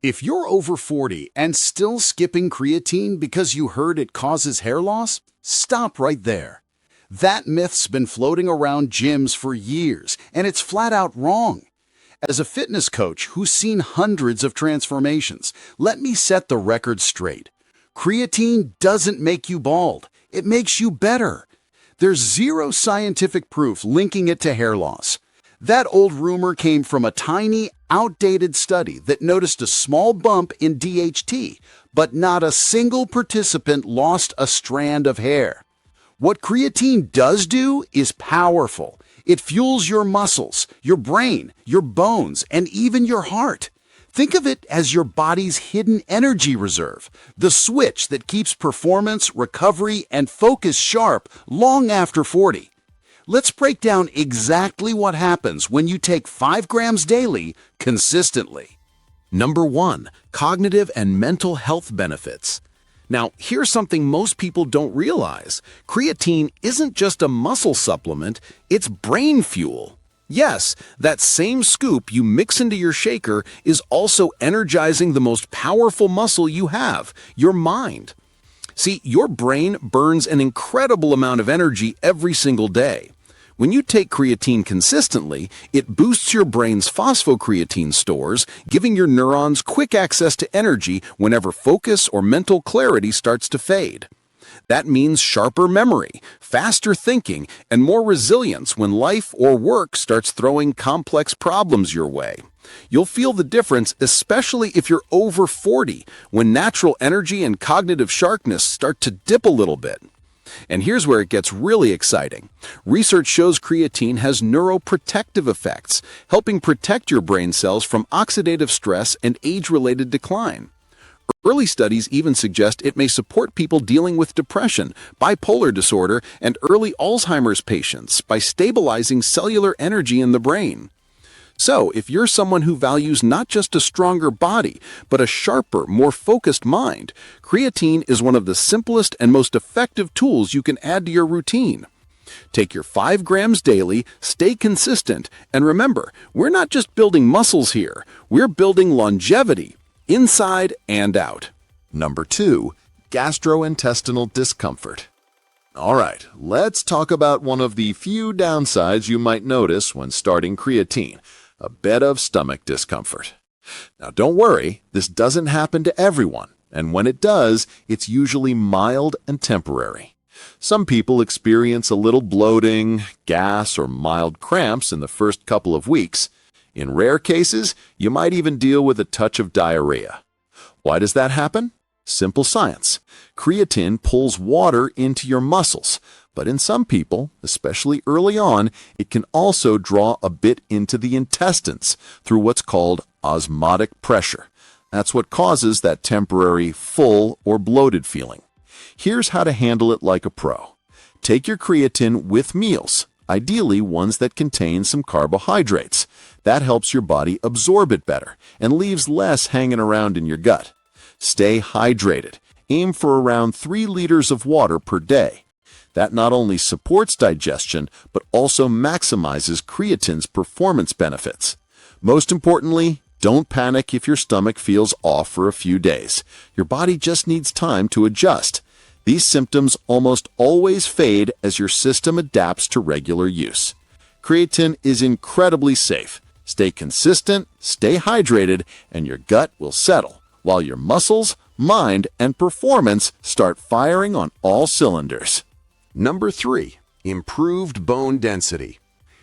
If you're over 40 and still skipping creatine because you heard it causes hair loss, stop right there. That myth's been floating around gyms for years, and it's flat out wrong. As a fitness coach who's seen hundreds of transformations, let me set the record straight. Creatine doesn't make you bald. It makes you better. There's zero scientific proof linking it to hair loss. That old rumor came from a tiny, outdated study that noticed a small bump in DHT, but not a single participant lost a strand of hair. What creatine does do is powerful. It fuels your muscles, your brain, your bones, and even your heart. Think of it as your body's hidden energy reserve, the switch that keeps performance, recovery, and focus sharp long after 40. Let's break down exactly what happens when you take 5 grams daily consistently. Number 1. Cognitive and mental health benefits. Now, here's something most people don't realize. Creatine isn't just a muscle supplement, it's brain fuel. Yes, that same scoop you mix into your shaker is also energizing the most powerful muscle you have, your mind. See, your brain burns an incredible amount of energy every single day. When you take creatine consistently, it boosts your brain's phosphocreatine stores, giving your neurons quick access to energy whenever focus or mental clarity starts to fade. That means sharper memory, faster thinking, and more resilience when life or work starts throwing complex problems your way. You'll feel the difference, especially if you're over 40, when natural energy and cognitive sharpness start to dip a little bit. And here's where it gets really exciting. Research shows creatine has neuroprotective effects, helping protect your brain cells from oxidative stress and age-related decline. Early studies even suggest it may support people dealing with depression, bipolar disorder, and early Alzheimer's patients by stabilizing cellular energy in the brain. So, if you're someone who values not just a stronger body, but a sharper, more focused mind, creatine is one of the simplest and most effective tools you can add to your routine. Take your 5 grams daily, stay consistent, and remember, we're not just building muscles here, we're building longevity, inside and out. Number 2. Gastrointestinal discomfort. All right, let's talk about one of the few downsides you might notice when starting creatine. A bit of stomach discomfort. Now don't worry, this doesn't happen to everyone, and when it does, it's usually mild and temporary. Some people experience a little bloating, gas, or mild cramps in the first couple of weeks. In rare cases, you might even deal with a touch of diarrhea. Why does that happen? Simple science. Creatine pulls water into your muscles, but in some people, especially early on, it can also draw a bit into the intestines through what's called osmotic pressure. That's what causes that temporary full or bloated feeling. Here's how to handle it like a pro. Take your creatine with meals, ideally ones that contain some carbohydrates. That helps your body absorb it better and leaves less hanging around in your gut. Stay hydrated. Aim for around 3 liters of water per day. That not only supports digestion, but also maximizes creatine's performance benefits. Most importantly, don't panic if your stomach feels off for a few days. Your body just needs time to adjust. These symptoms almost always fade as your system adapts to regular use. Creatine is incredibly safe. Stay consistent, stay hydrated, and your gut will settle, while your muscles, mind, and performance start firing on all cylinders. Number 3. Improved bone density.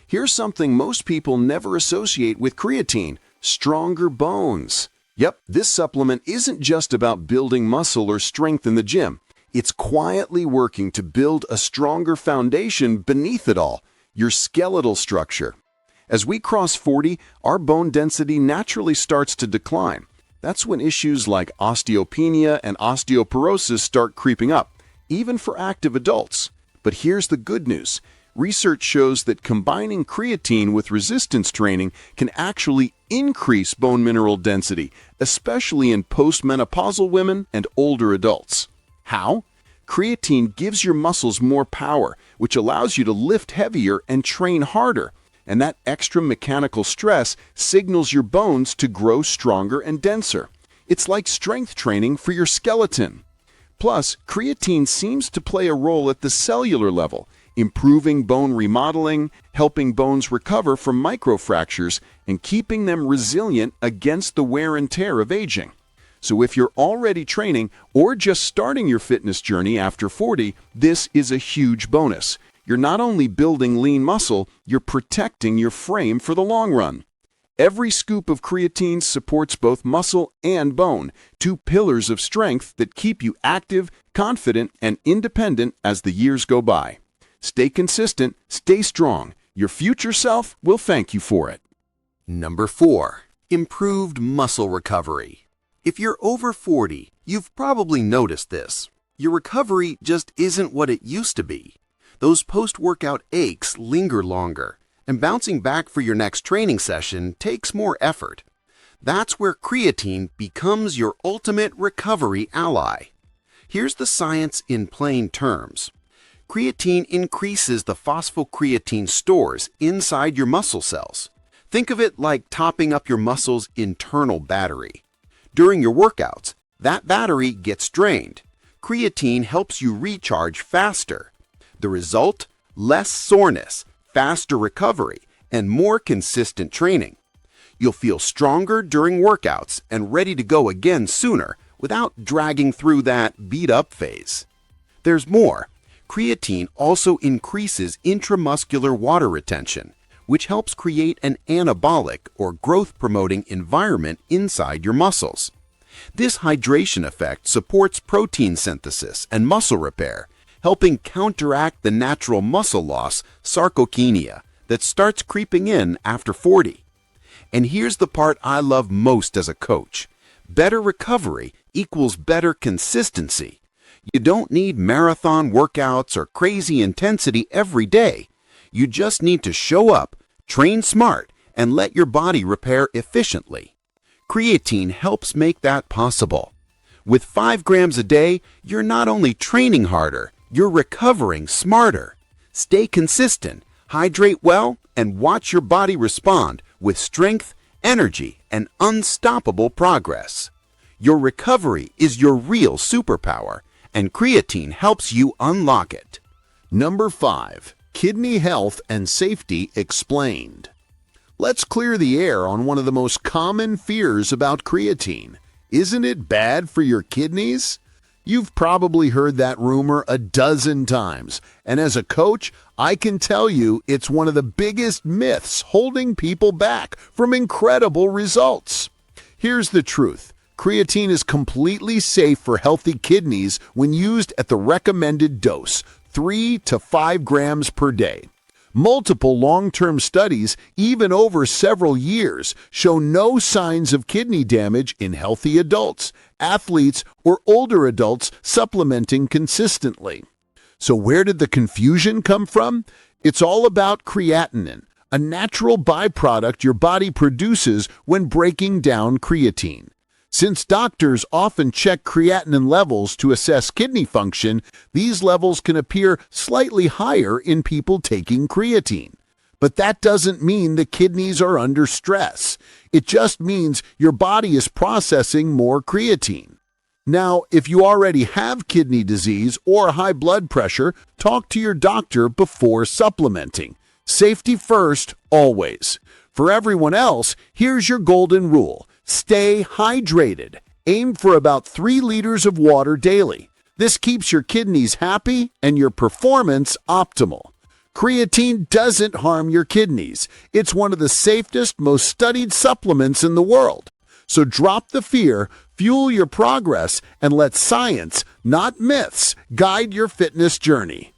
Here's something most people never associate with creatine: stronger bones. Yep, this supplement isn't just about building muscle or strength in the gym. It's quietly working to build a stronger foundation beneath it all, your skeletal structure. As we cross 40, our bone density naturally starts to decline. That's when issues like osteopenia and osteoporosis start creeping up, even for active adults. But here's the good news. Research shows that combining creatine with resistance training can actually increase bone mineral density, especially in postmenopausal women and older adults. How? Creatine gives your muscles more power, which allows you to lift heavier and train harder. And that extra mechanical stress signals your bones to grow stronger and denser. It's like strength training for your skeleton. Plus, creatine seems to play a role at the cellular level, improving bone remodeling, helping bones recover from microfractures, and keeping them resilient against the wear and tear of aging. So if you're already training or just starting your fitness journey after 40, this is a huge bonus. You're not only building lean muscle, you're protecting your frame for the long run. Every scoop of creatine supports both muscle and bone, two pillars of strength that keep you active, confident, and independent as the years go by. Stay consistent, stay strong. Your future self will thank you for it. Number 4. Improved muscle recovery. If you're over 40, you've probably noticed this. Your recovery just isn't what it used to be. Those post-workout aches linger longer, and bouncing back for your next training session takes more effort. That's where creatine becomes your ultimate recovery ally. Here's the science in plain terms. Creatine increases the phosphocreatine stores inside your muscle cells. Think of it like topping up your muscle's internal battery. During your workouts, that battery gets drained. Creatine helps you recharge faster. The result? Less soreness, faster recovery, and more consistent training. You'll feel stronger during workouts and ready to go again sooner without dragging through that beat-up phase. There's more. Creatine also increases intramuscular water retention, which helps create an anabolic or growth-promoting environment inside your muscles. This hydration effect supports protein synthesis and muscle repair, helping counteract the natural muscle loss, sarcopenia, that starts creeping in after 40. And here's the part I love most as a coach. Better recovery equals better consistency. You don't need marathon workouts or crazy intensity every day. You just need to show up, train smart, and let your body repair efficiently. Creatine helps make that possible. With 5 grams a day, you're not only training harder, you're recovering smarter. Stay consistent, hydrate well, and watch your body respond with strength, energy, and unstoppable progress. Your recovery is your real superpower, and creatine helps you unlock it. Number 5. Kidney health and safety explained. Let's clear the air on one of the most common fears about creatine. Isn't it bad for your kidneys? You've probably heard that rumor a dozen times, and as a coach, I can tell you it's one of the biggest myths holding people back from incredible results. Here's the truth. Creatine is completely safe for healthy kidneys when used at the recommended dose, 3 to 5 grams per day. Multiple long-term studies, even over several years, show no signs of kidney damage in healthy adults, athletes, or older adults supplementing consistently. So where did the confusion come from? It's all about creatinine, a natural byproduct your body produces when breaking down creatine. Since doctors often check creatinine levels to assess kidney function, these levels can appear slightly higher in people taking creatine. But that doesn't mean the kidneys are under stress. It just means your body is processing more creatine. Now, if you already have kidney disease or high blood pressure, talk to your doctor before supplementing. Safety first, always. For everyone else, here's your golden rule. Stay hydrated. Aim for about 3 liters of water daily. This keeps your kidneys happy and your performance optimal. Creatine doesn't harm your kidneys. It's one of the safest, most studied supplements in the world. So drop the fear, fuel your progress, and let science, not myths, guide your fitness journey.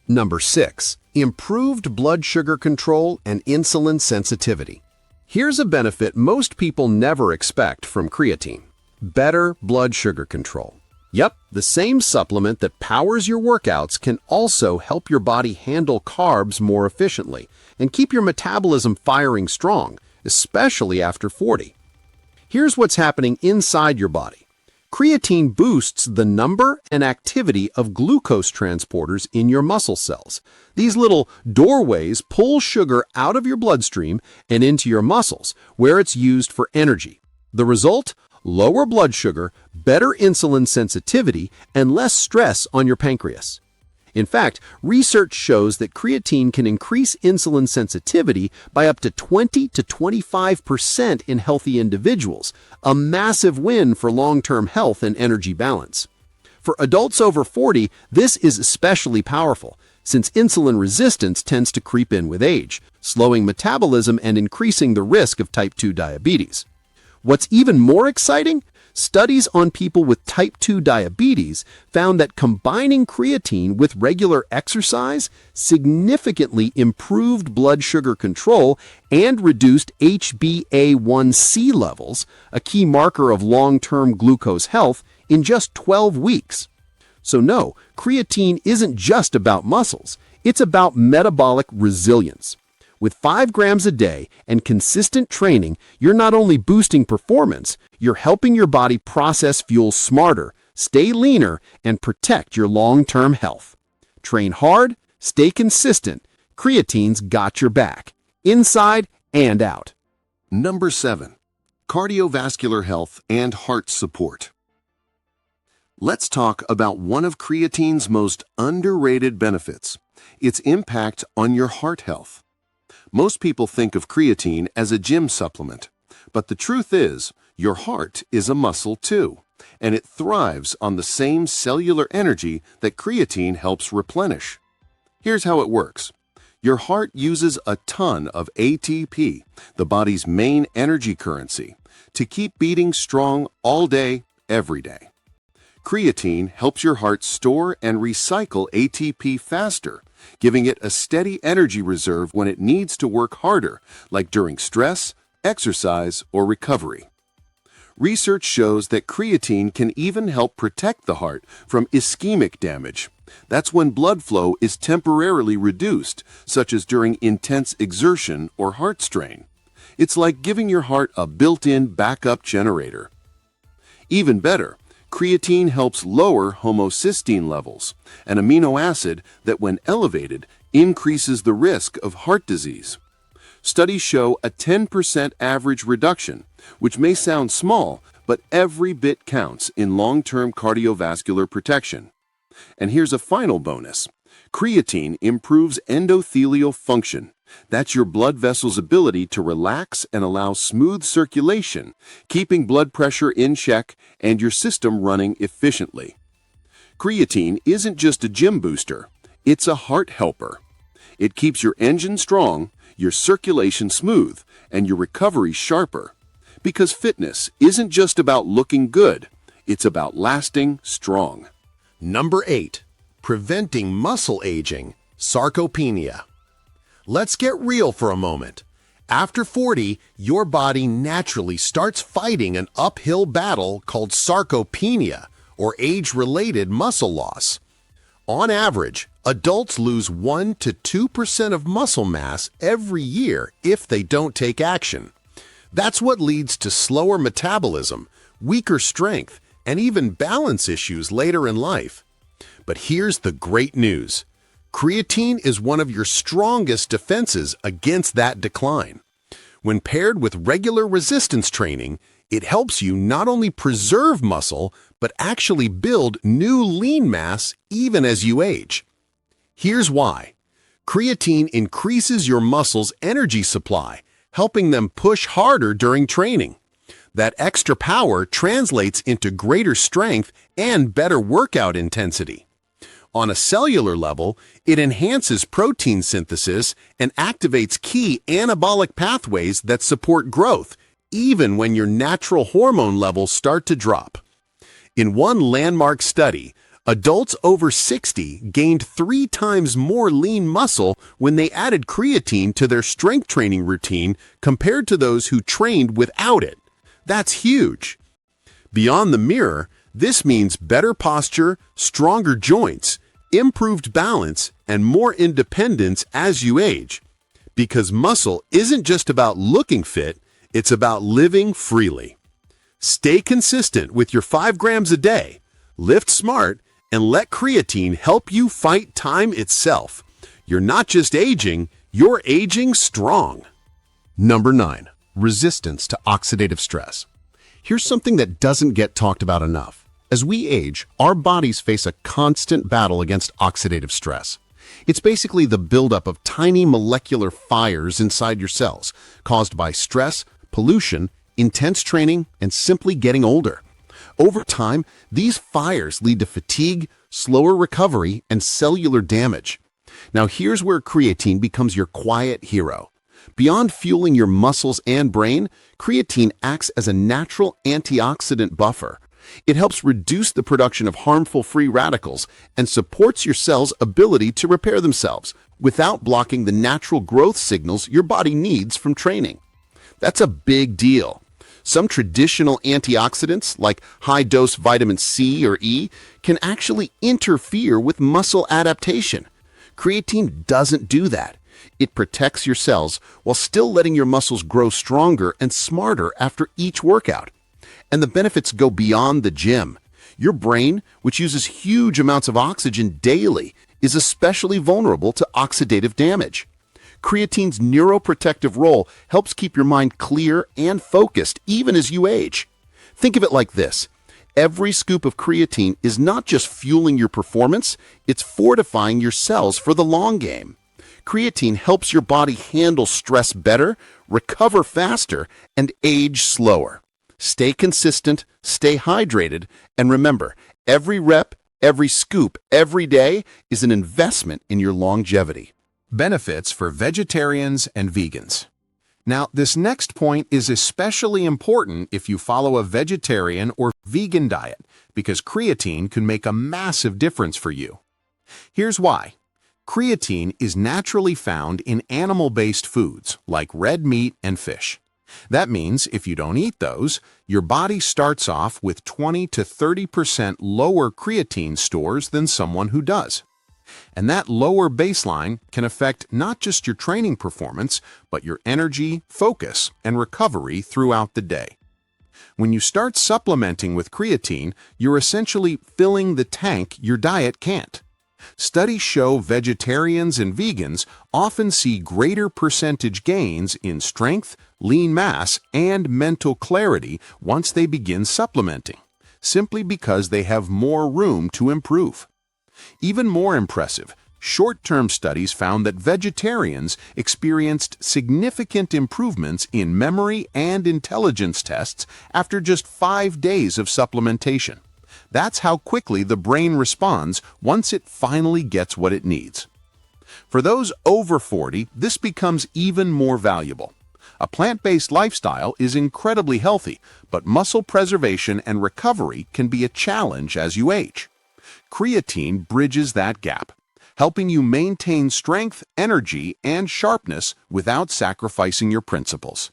Number 6. Improved blood sugar control and insulin sensitivity. Here's a benefit most people never expect from creatine. Better blood sugar control. Yep, the same supplement that powers your workouts can also help your body handle carbs more efficiently and keep your metabolism firing strong, especially after 40. Here's what's happening inside your body. Creatine boosts the number and activity of glucose transporters in your muscle cells. These little doorways pull sugar out of your bloodstream and into your muscles, where it's used for energy. The result? lower blood sugar, better insulin sensitivity, and less stress on your pancreas. In fact, research shows that creatine can increase insulin sensitivity by up to 20 to 25% in healthy individuals, a massive win for long-term health and energy balance. For adults over 40, this is especially powerful, since insulin resistance tends to creep in with age, slowing metabolism and increasing the risk of type 2 diabetes. What's even more exciting? Studies on people with type 2 diabetes found that combining creatine with regular exercise significantly improved blood sugar control and reduced HbA1c levels, a key marker of long-term glucose health, in just 12 weeks. So no, creatine isn't just about muscles, it's about metabolic resilience. With 5 grams a day and consistent training, you're not only boosting performance, you're helping your body process fuel smarter, stay leaner, and protect your long-term health. Train hard, stay consistent. Creatine's got your back, inside and out. Number 7. Cardiovascular health and heart support. Let's talk about one of creatine's most underrated benefits, its impact on your heart health. Most people think of creatine as a gym supplement, but the truth is, your heart is a muscle too, and it thrives on the same cellular energy that creatine helps replenish. Here's how it works. Your heart uses a ton of ATP, the body's main energy currency, to keep beating strong all day, every day. Creatine helps your heart store and recycle ATP faster, giving it a steady energy reserve when it needs to work harder, like during stress, exercise, or recovery. Research shows that creatine can even help protect the heart from ischemic damage. That's when blood flow is temporarily reduced, such as during intense exertion or heart strain. It's like giving your heart a built-in backup generator. Even better, creatine helps lower homocysteine levels, an amino acid that, when elevated, increases the risk of heart disease. Studies show a 10% average reduction, which may sound small, but every bit counts in long-term cardiovascular protection. And here's a final bonus. Creatine improves endothelial function. That's your blood vessel's ability to relax and allow smooth circulation, keeping blood pressure in check and your system running efficiently. Creatine isn't just a gym booster, it's a heart helper. It keeps your engine strong, your circulation smooth, and your recovery sharper. Because fitness isn't just about looking good, it's about lasting strong. Number 8. Preventing muscle aging, sarcopenia. Let's get real for a moment. After 40, your body naturally starts fighting an uphill battle called sarcopenia, or age-related muscle loss. On average, adults lose 1 to 2% of muscle mass every year if they don't take action. That's what leads to slower metabolism, weaker strength, and even balance issues later in life. But here's the great news. Creatine is one of your strongest defenses against that decline. When paired with regular resistance training, it helps you not only preserve muscle, but actually build new lean mass even as you age. Here's why. Creatine increases your muscles' energy supply, helping them push harder during training. That extra power translates into greater strength and better workout intensity. On a cellular level, it enhances protein synthesis and activates key anabolic pathways that support growth, even when your natural hormone levels start to drop. In one landmark study, adults over 60 gained 3 times more lean muscle when they added creatine to their strength training routine compared to those who trained without it. That's huge. Beyond the mirror, this means better posture, stronger joints, improved balance, and more independence as you age. Because muscle isn't just about looking fit, it's about living freely. Stay consistent with your 5 grams a day, lift smart, and let creatine help you fight time itself. You're not just aging, you're aging strong. Number 9. Resistance to oxidative stress. Here's something that doesn't get talked about enough. As we age, our bodies face a constant battle against oxidative stress. It's basically the buildup of tiny molecular fires inside your cells, caused by stress, pollution, intense training, and simply getting older. Over time, these fires lead to fatigue, slower recovery, and cellular damage. Now here's where creatine becomes your quiet hero. Beyond fueling your muscles and brain, creatine acts as a natural antioxidant buffer. It helps reduce the production of harmful free radicals and supports your cells' ability to repair themselves without blocking the natural growth signals your body needs from training. That's a big deal. Some traditional antioxidants, like high-dose vitamin C or E, can actually interfere with muscle adaptation. Creatine doesn't do that. It protects your cells while still letting your muscles grow stronger and smarter after each workout. And the benefits go beyond the gym. Your brain, which uses huge amounts of oxygen daily, is especially vulnerable to oxidative damage. Creatine's neuroprotective role helps keep your mind clear and focused even as you age. Think of it like this. Every scoop of creatine is not just fueling your performance, it's fortifying your cells for the long game. Creatine helps your body handle stress better, recover faster, and age slower. Stay consistent, stay hydrated, and remember, every rep, every scoop, every day is an investment in your longevity. Benefits for vegetarians and vegans. Now, this next point is especially important if you follow a vegetarian or vegan diet, because creatine can make a massive difference for you. Here's why. Creatine is naturally found in animal-based foods like red meat and fish. That means if you don't eat those, your body starts off with 20 to 30% lower creatine stores than someone who does. And that lower baseline can affect not just your training performance, but your energy, focus, and recovery throughout the day. When you start supplementing with creatine, you're essentially filling the tank your diet can't. Studies show vegetarians and vegans often see greater percentage gains in strength, lean mass, and mental clarity once they begin supplementing, simply because they have more room to improve. Even more impressive, short-term studies found that vegetarians experienced significant improvements in memory and intelligence tests after just 5 days of supplementation. That's how quickly the brain responds once it finally gets what it needs. For those over 40, this becomes even more valuable. A plant-based lifestyle is incredibly healthy, but muscle preservation and recovery can be a challenge as you age. Creatine bridges that gap, helping you maintain strength, energy, and sharpness without sacrificing your principles.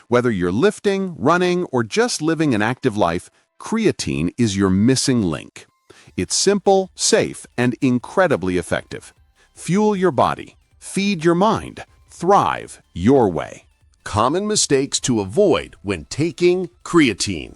Whether you're lifting, running, or just living an active life, creatine is your missing link. It's simple, safe, and incredibly effective. Fuel your body, feed your mind, thrive your way. Common mistakes to avoid when taking creatine.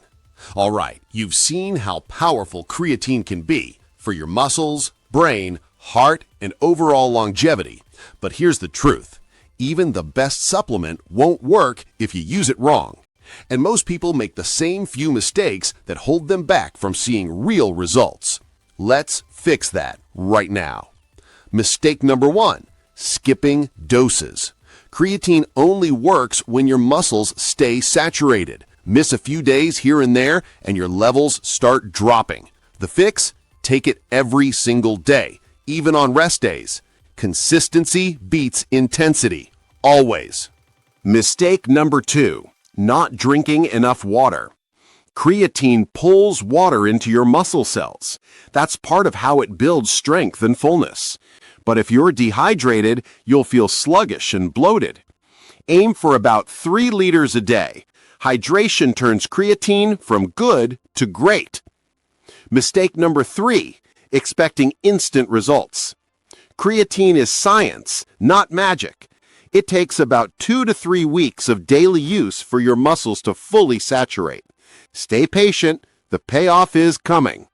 All right, you've seen how powerful creatine can be for your muscles, brain, heart, and overall longevity. But here's the truth. Even the best supplement won't work if you use it wrong. And most people make the same few mistakes that hold them back from seeing real results. Let's fix that right now. Mistake number 1, skipping doses. Creatine only works when your muscles stay saturated. Miss a few days here and there, and your levels start dropping. The fix? Take it every single day, even on rest days. Consistency beats intensity, always. Mistake number 2, not drinking enough water. Creatine pulls water into your muscle cells. That's part of how it builds strength and fullness. But if you're dehydrated, you'll feel sluggish and bloated. Aim for about 3 liters a day. Hydration turns creatine from good to great. Mistake number 3, expecting instant results. Creatine is science, not magic. It takes about 2 to 3 weeks of daily use for your muscles to fully saturate. Stay patient, the payoff is coming.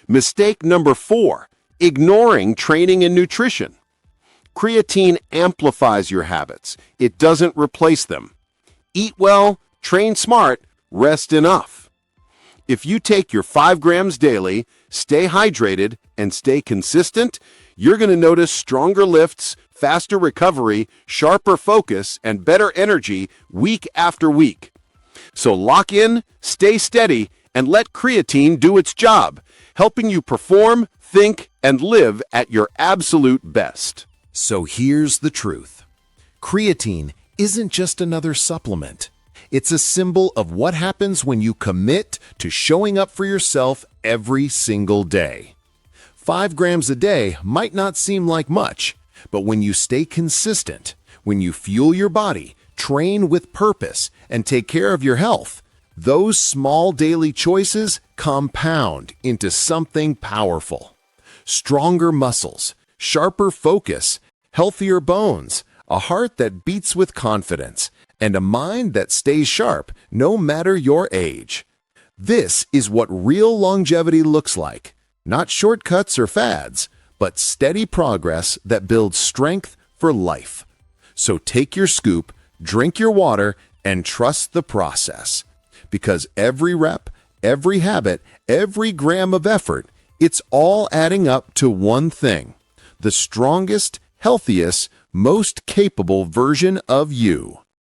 Mistake number 4, ignoring training and nutrition. Creatine amplifies your habits. It doesn't replace them. Eat well, train smart, rest enough. If you take your 5 grams daily, stay hydrated, and stay consistent, you're going to notice stronger lifts, faster recovery, sharper focus, and better energy week after week. So lock in, stay steady, and let creatine do its job, helping you perform, think, and live at your absolute best. So here's the truth. Creatine isn't just another supplement. It's a symbol of what happens when you commit to showing up for yourself every single day. 5 grams a day might not seem like much, but when you stay consistent, when you fuel your body, train with purpose, and take care of your health, those small daily choices compound into something powerful. Stronger muscles, sharper focus, healthier bones, a heart that beats with confidence, and a mind that stays sharp no matter your age. This is what real longevity looks like. Not shortcuts or fads, but steady progress that builds strength for life. So take your scoop, drink your water, and trust the process. Because every rep, every habit, every gram of effort, it's all adding up to one thing: the strongest, healthiest, most capable version of you.